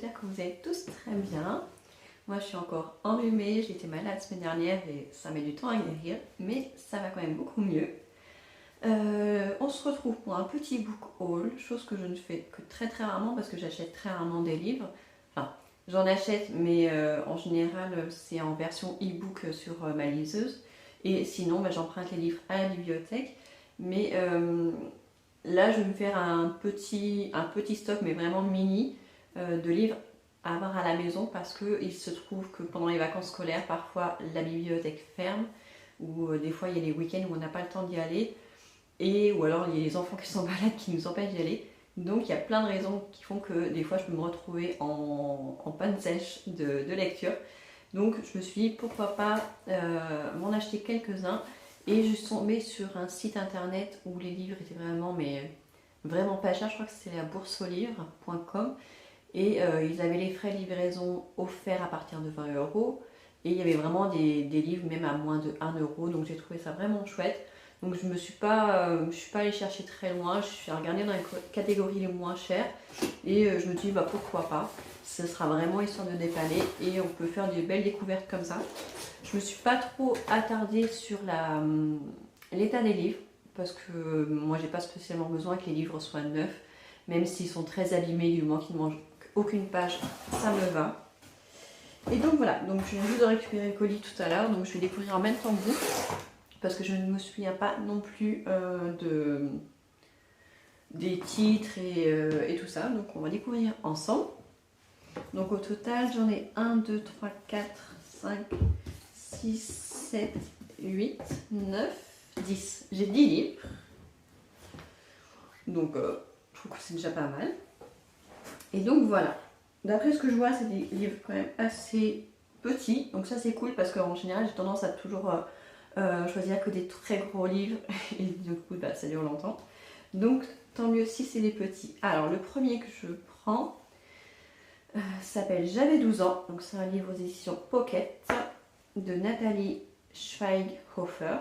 j'espère que vous allez tous très bien. Moi je suis encore enrhumée, j'ai été malade la semaine dernière et ça met du temps à guérir, mais ça va quand même beaucoup mieux. On se retrouve pour un petit book haul, chose que je ne fais que très rarement parce que j'achète très rarement des livres. Enfin, j'en achète, mais en général c'est en version e-book sur ma liseuse. Et sinon, j'emprunte les livres à la bibliothèque. Mais là, je vais me faire un petit stock, mais vraiment mini, de livres à avoir à la maison parce qu'il se trouve que pendant les vacances scolaires, parfois la bibliothèque ferme ou des fois il y a les week-ends où on n'a pas le temps d'y aller ou alors il y a les enfants qui sont malades qui nous empêchent d'y aller. Donc il y a plein de raisons qui font que des fois je peux me retrouver en panne sèche de lecture. Donc je me suis dit pourquoi pas m'en acheter quelques-uns. Et je suis tombée sur un site internet où les livres étaient vraiment pas chers. Je crois que c'était la bourseaulivre.com. Et ils avaient les frais de livraison offerts à partir de 20 euros. Et il y avait vraiment des livres même à moins de 1 euro. Donc j'ai trouvé ça vraiment chouette. Donc je ne suis pas allée chercher très loin. Je suis regardée dans les catégories les moins chères. Et je me dis pourquoi pas. Ce sera vraiment histoire de dépanner. Et on peut faire des belles découvertes comme ça. Je me suis pas trop attardée sur l'état des livres parce que moi j'ai pas spécialement besoin que les livres soient neufs, même s'ils sont très abîmés du moment qu'ils ne mangent aucune page, ça me va. Et donc voilà, donc je viens juste de récupérer le colis tout à l'heure, donc je vais découvrir en même temps que vous parce que je ne me souviens pas non plus des titres et tout ça, donc on va découvrir ensemble. Donc au total j'en ai 1, 2, 3, 4, 5, 6, 7, 8, 9, 10. J'ai 10 livres. Donc, je trouve que c'est déjà pas mal. Et donc, voilà. D'après ce que je vois, c'est des livres quand même assez petits. Donc, ça, c'est cool parce qu'en général, j'ai tendance à toujours choisir que des très gros livres. Et du coup, ça dure longtemps. Donc, tant mieux si c'est des petits. Alors, le premier que je prends s'appelle J'avais 12 ans. Donc, c'est un livre aux éditions Pocket de Nathalie Schweighofer.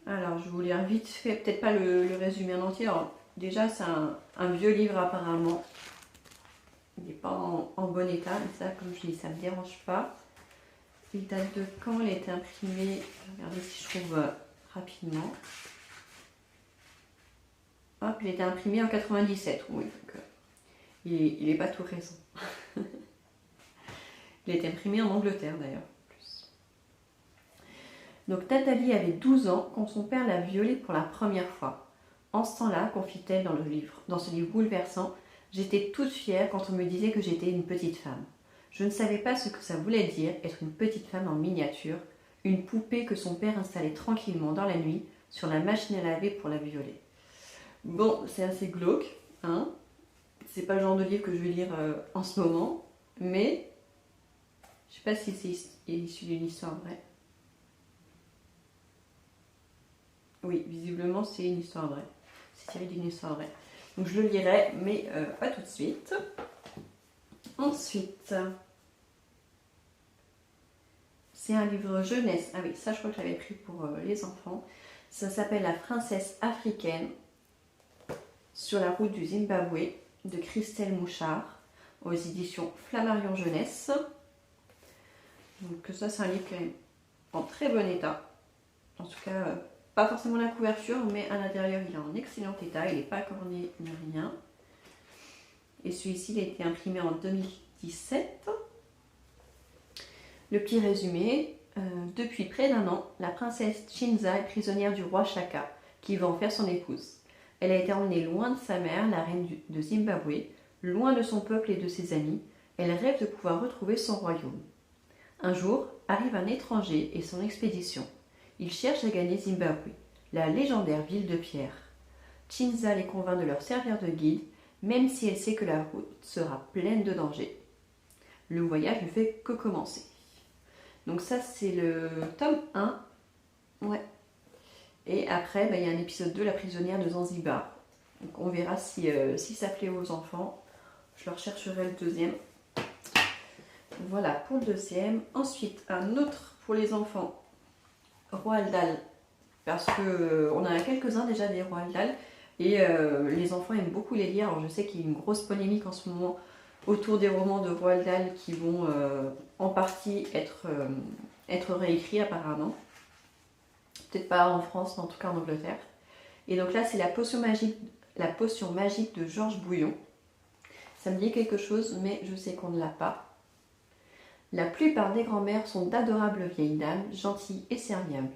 Alors, je vous lis vite fait, peut-être pas le résumé en entier. Alors, déjà, c'est un vieux livre apparemment. Il n'est pas en bon état, mais ça, comme je dis, ça ne me dérange pas. Il date de quand il a été imprimé? Je vais regarder si je trouve rapidement. Hop, il a été imprimé en 97. Oui, donc, il n'est pas tout récent. Il a été imprimé en Angleterre d'ailleurs. Donc Nathalie avait 12 ans quand son père l'a violée pour la première fois. En ce temps-là, confie-t-elle dans ce livre bouleversant, j'étais toute fière quand on me disait que j'étais une petite femme. Je ne savais pas ce que ça voulait dire être une petite femme en miniature, une poupée que son père installait tranquillement dans la nuit sur la machine à laver pour la violer. Bon, c'est assez glauque, hein. C'est pas le genre de livre que je vais lire en ce moment, mais je sais pas si c'est issu d'une histoire vraie. Oui, visiblement c'est une histoire vraie. C'est tiré d'une histoire vraie. Donc je le lirai, mais pas tout de suite. Ensuite, c'est un livre jeunesse. Ah oui, ça je crois que je l'avais pris pour les enfants. Ça s'appelle La princesse africaine sur la route du Zimbabwe de Christelle Mouchard aux éditions Flammarion Jeunesse. Donc ça c'est un livre quand même en très bon état. En tout cas, pas forcément la couverture, mais à l'intérieur il est en excellent état, il n'est pas corné ni rien. Et celui-ci il a été imprimé en 2017. Le petit résumé, depuis près d'1 an, la princesse Chinza est prisonnière du roi Shaka, qui veut en faire son épouse. Elle a été emmenée loin de sa mère, la reine de Zimbabwe, loin de son peuple et de ses amis. Elle rêve de pouvoir retrouver son royaume. Un jour, arrive un étranger et son expédition. Ils cherchent à gagner Zimbabwe, la légendaire ville de pierre. Chinza les convainc de leur servir de guide, même si elle sait que la route sera pleine de dangers. Le voyage ne fait que commencer. Donc ça, c'est le tome 1. Ouais. Et après, il y a un épisode 2, La prisonnière de Zanzibar. Donc on verra si ça plaît aux enfants. Je leur chercherai le deuxième. Voilà pour le deuxième. Ensuite, un autre pour les enfants. Roald Dahl, parce que on en a quelques-uns déjà des Roald Dahl. Et les enfants aiment beaucoup les lire. Alors je sais qu'il y a une grosse polémique en ce moment autour des romans de Roald Dahl qui vont en partie être réécrits apparemment. Peut-être pas en France, mais en tout cas en Angleterre. Et donc là, c'est la potion magique de Georges Bouillon. Ça me dit quelque chose, mais je sais qu'on ne l'a pas. La plupart des grands-mères sont d'adorables vieilles dames, gentilles et serviables.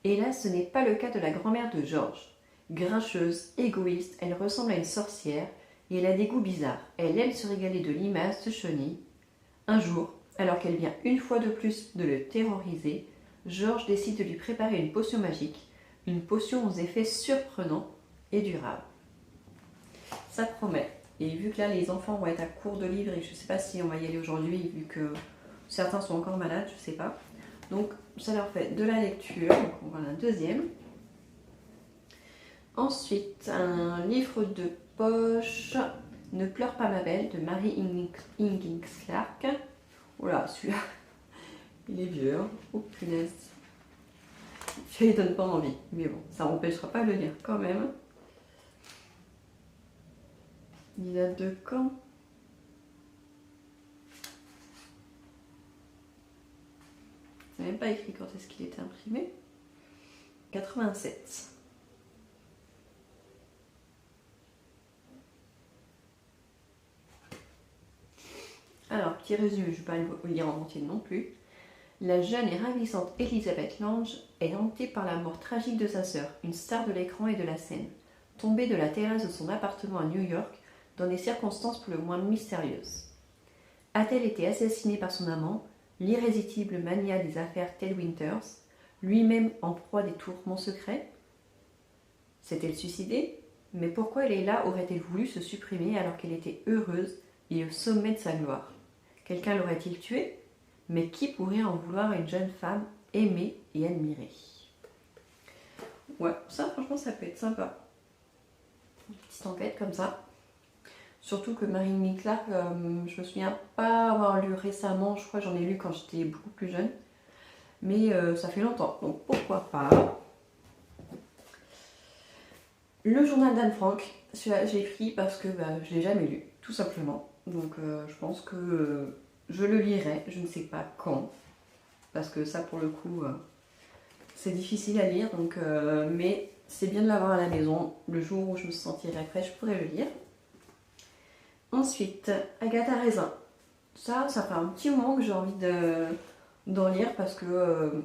Hélas, ce n'est pas le cas de la grand-mère de Georges. Grincheuse, égoïste, elle ressemble à une sorcière et elle a des goûts bizarres. Elle aime se régaler de limaces, de chenilles. Un jour, alors qu'elle vient une fois de plus de le terroriser, Georges décide de lui préparer une potion magique, une potion aux effets surprenants et durables. Ça promet. Et vu que là les enfants vont être à court de livres et je ne sais pas si on va y aller aujourd'hui vu que certains sont encore malades, je ne sais pas. Donc ça leur fait de la lecture. Donc on va à un deuxième. Ensuite, un livre de poche, Ne pleure pas ma belle, de Mary Higgins Clark. Oula, celui-là, il est vieux, hein. Oh punaise. Ça ne donne pas envie, mais bon, ça n'empêchera pas de le lire quand même. Il date de quand? C'est même pas écrit quand est-ce qu'il était imprimé. 87. Alors, petit résumé, je ne vais pas le lire en entier non plus. La jeune et ravissante Elizabeth Lange est hantée par la mort tragique de sa sœur, une star de l'écran et de la scène, tombée de la terrasse de son appartement à New York dans des circonstances pour le moins mystérieuses. A-t-elle été assassinée par son amant, l'irrésistible mania des affaires Ted Winters, lui-même en proie des tourments secrets? S'est-elle suicidée? Mais pourquoi Leila aurait-elle voulu se supprimer alors qu'elle était heureuse et au sommet de sa gloire? Quelqu'un l'aurait-il tuée? Mais qui pourrait en vouloir à une jeune femme aimée et admirée? Ouais, ça franchement ça peut être sympa. Une petite enquête comme ça. Surtout que Mary Higgins Clark, je me souviens pas avoir lu récemment, je crois que j'en ai lu quand j'étais beaucoup plus jeune. Mais ça fait longtemps, donc pourquoi pas. Le journal d'Anne Frank, celui-là j'ai pris parce que je l'ai jamais lu, tout simplement. Donc je pense que je le lirai, je ne sais pas quand. Parce que ça pour le coup, c'est difficile à lire. Donc, mais c'est bien de l'avoir à la maison. Le jour où je me sentirai prête, je pourrai le lire. Ensuite, Agatha Raisin. Ça fait un petit moment que j'ai envie d'en lire parce que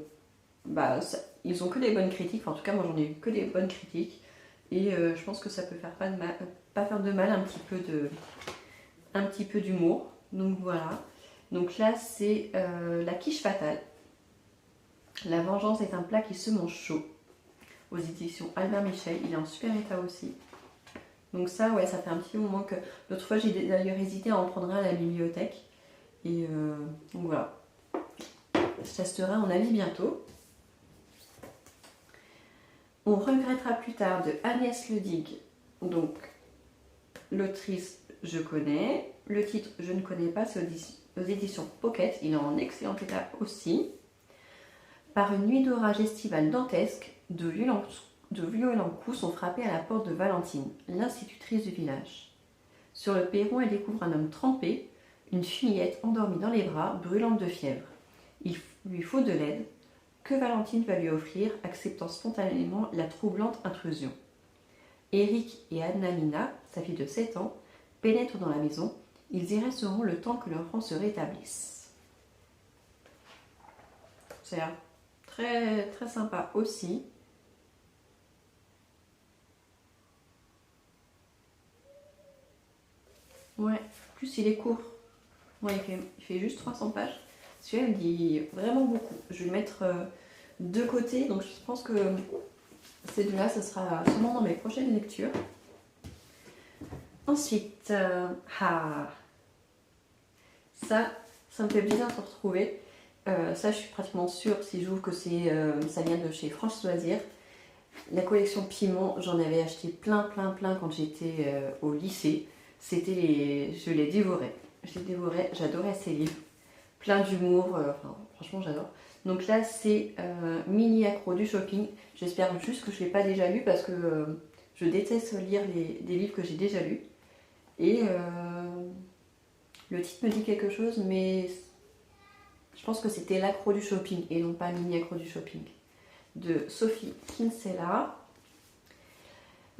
ils ont que des bonnes critiques. Enfin, en tout cas, moi j'en ai eu que des bonnes critiques. Et je pense que ça peut faire pas faire de mal, un petit peu d'humour. Donc voilà. Donc là, c'est La quiche fatale. La vengeance est un plat qui se mange chaud. Aux éditions Albert Michel. Il est en super état aussi. Donc ça, ouais, ça fait un petit moment que... L'autre fois, j'ai d'ailleurs hésité à en prendre un à la bibliothèque. Et donc voilà. Je testerai en avis bientôt. On regrettera plus tard de Agnès Ledig. Donc, l'autrice, je connais. Le titre, je ne connais pas. C'est aux éditions Pocket. Il est en excellent état aussi. Par une nuit d'orage estivale dantesque, de violents coups sont frappés à la porte de Valentine, l'institutrice du village. Sur le perron, elle découvre un homme trempé, une fillette endormie dans les bras, brûlante de fièvre. Il lui faut de l'aide, que Valentine va lui offrir, acceptant spontanément la troublante intrusion. Eric et Anna-Mina, sa fille de 7 ans, pénètrent dans la maison. Ils y resteront le temps que l'enfant se rétablisse. Ça a l'air très, très sympa aussi. Ouais, en plus il est court. Ouais, il fait juste 300 pages. Celui-là, il dit vraiment beaucoup. Je vais le mettre de côté, donc je pense que ces deux-là, ce sera sûrement dans mes prochaines lectures. Ensuite, ça me fait plaisir de se retrouver. Ça, je suis pratiquement sûre, si j'ouvre, que ça vient de chez France Loisirs. La collection Piment, j'en avais acheté plein quand j'étais au lycée. Je les dévorais. J'adorais ces livres. Plein d'humour, franchement j'adore. Donc là c'est Mini accro du shopping. J'espère juste que je ne l'ai pas déjà lu parce que Je déteste lire des livres que j'ai déjà lus. Et le titre me dit quelque chose, mais je pense que c'était L'accro du shopping et non pas Mini accro du shopping, de Sophie Kinsella.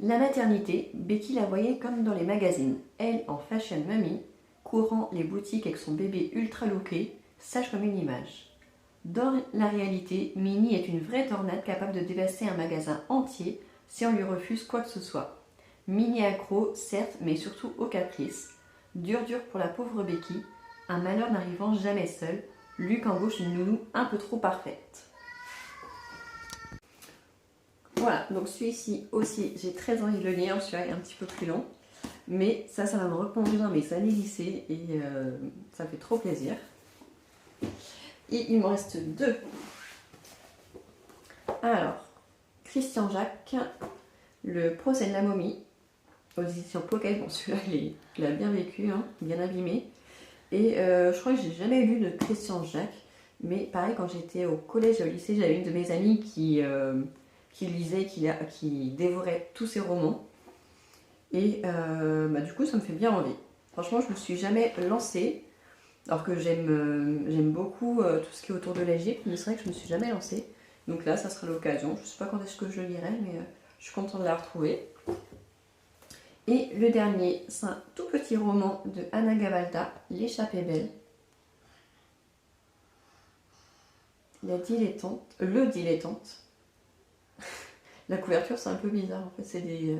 La maternité, Becky la voyait comme dans les magazines. Elle, en fashion mommy, courant les boutiques avec son bébé ultra looké, sage comme une image. Dans la réalité, Minnie est une vraie tornade capable de dévaster un magasin entier si on lui refuse quoi que ce soit. Minnie accro, certes, mais surtout au caprice. Dur pour la pauvre Becky, un malheur n'arrivant jamais seul, Luc embauche une nounou un peu trop parfaite. Voilà, donc celui-ci aussi, j'ai très envie de le lire, celui-là est un petit peu plus long. Mais ça va me replonger dans mes années lycée et ça fait trop plaisir. Et il me reste 2. Alors, Christian Jacques, Le procès de la momie, aux éditions Pocket. Bon, celui-là, il a bien vécu, hein, bien abîmé. Et je crois que j'ai jamais lu de Christian Jacques. Mais pareil, quand j'étais au collège et au lycée, j'avais une de mes amies qui lisait, qui dévorait tous ses romans. Et du coup, ça me fait bien envie. Franchement, je ne me suis jamais lancée. Alors que j'aime beaucoup tout ce qui est autour de l'Égypte, mais c'est vrai que je ne me suis jamais lancée. Donc là, ça sera l'occasion. Je ne sais pas quand est-ce que je le lirai, mais je suis contente de la retrouver. Et le dernier, c'est un tout petit roman de Anna Gavalda, L'échappée belle. Le dilettante. La couverture, c'est un peu bizarre. En fait, c'est des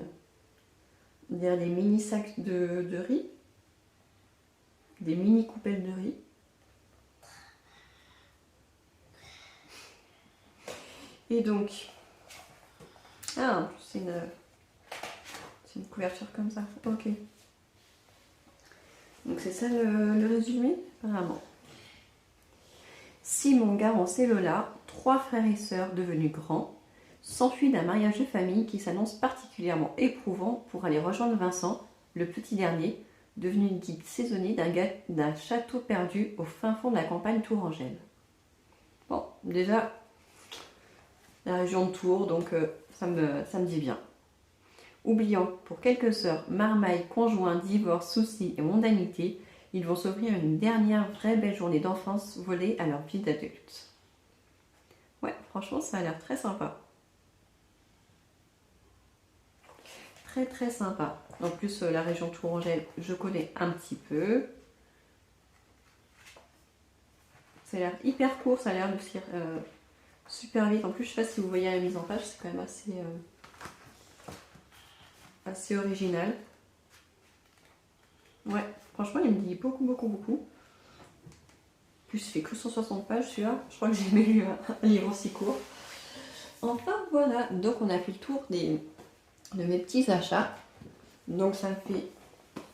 mini sacs de riz. Des mini coupelles de riz. Et donc, en plus c'est une couverture comme ça. Ok. Donc c'est ça le résumé, apparemment. Simon, Garance et Lola, 3 frères et sœurs devenus grands, s'enfuient d'un mariage de famille qui s'annonce particulièrement éprouvant pour aller rejoindre Vincent, le petit dernier, devenu guide saisonnier d'un château perdu au fin fond de la campagne tourangelle. Bon, déjà, la région de Tours, donc ça me dit bien. Oubliant pour quelques heures marmaille, conjoint, divorce, soucis et mondanité, ils vont s'offrir une dernière vraie belle journée d'enfance volée à leur vie d'adulte. Ouais, franchement, ça a l'air très sympa. Très très sympa. En plus, la région tourangelle, je connais un petit peu. Ça a l'air hyper court, ça a l'air de se lire super vite. En plus, je sais pas si vous voyez la mise en page, c'est quand même assez original. Ouais, franchement, il me dit beaucoup. En plus, il fait que 160 pages celui-là. Je crois que j'ai jamais lu un livre aussi court. Enfin, voilà. Donc, on a fait le tour de mes petits achats. Donc, ça me fait...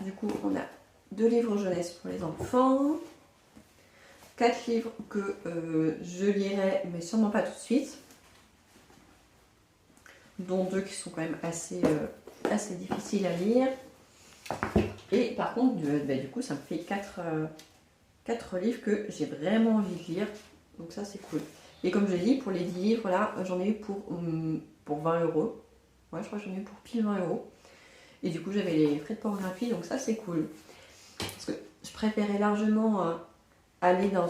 Du coup, on a 2 livres jeunesse pour les enfants. 4 livres que je lirai, mais sûrement pas tout de suite. Dont 2 qui sont quand même assez difficiles à lire. Et par contre, du coup, ça me fait 4 livres que j'ai vraiment envie de lire. Donc ça, c'est cool. Et comme je l'ai dit, pour les 10 livres, là, j'en ai eu pour 20 €. Ouais, je crois que j'en ai eu pour pile 20 €. Et du coup, j'avais les frais de pornographie, donc ça, c'est cool. Parce que je préférais largement aller dans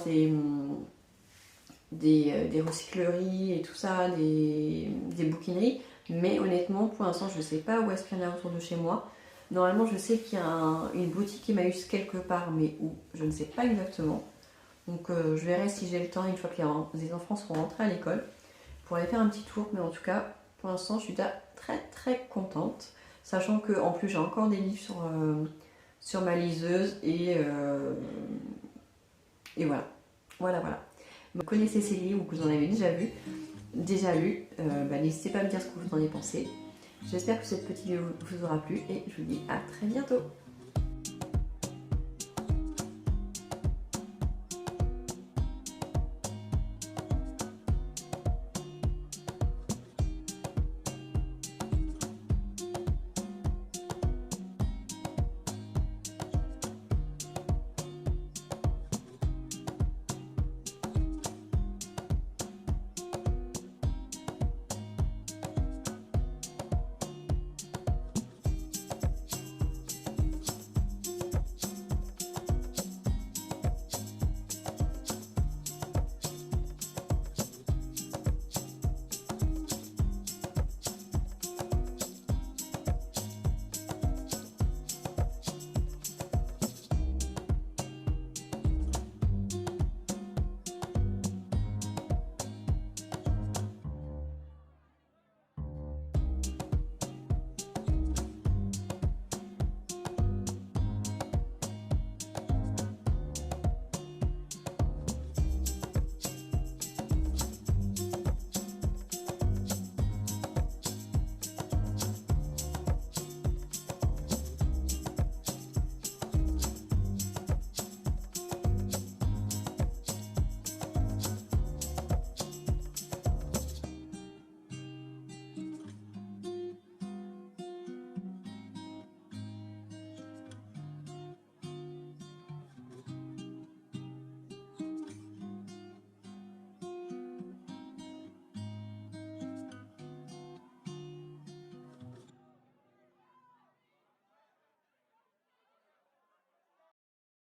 des recycleries et tout ça, des bouquineries. Mais honnêtement, pour l'instant, je ne sais pas où est-ce qu'il y en a autour de chez moi. Normalement, je sais qu'il y a une boutique Emmaüs quelque part, mais où, je ne sais pas exactement. Donc, je verrai si j'ai le temps, une fois que les enfants seront rentrés à l'école, pour aller faire un petit tour. Mais en tout cas, pour l'instant, je suis déjà très très contente. Sachant qu'en plus, j'ai encore des livres sur ma liseuse. Et voilà. Voilà. Vous connaissez ces livres ou que vous en avez déjà lu, n'hésitez pas à me dire ce que vous en avez pensé. J'espère que cette petite vidéo vous aura plu et je vous dis à très bientôt.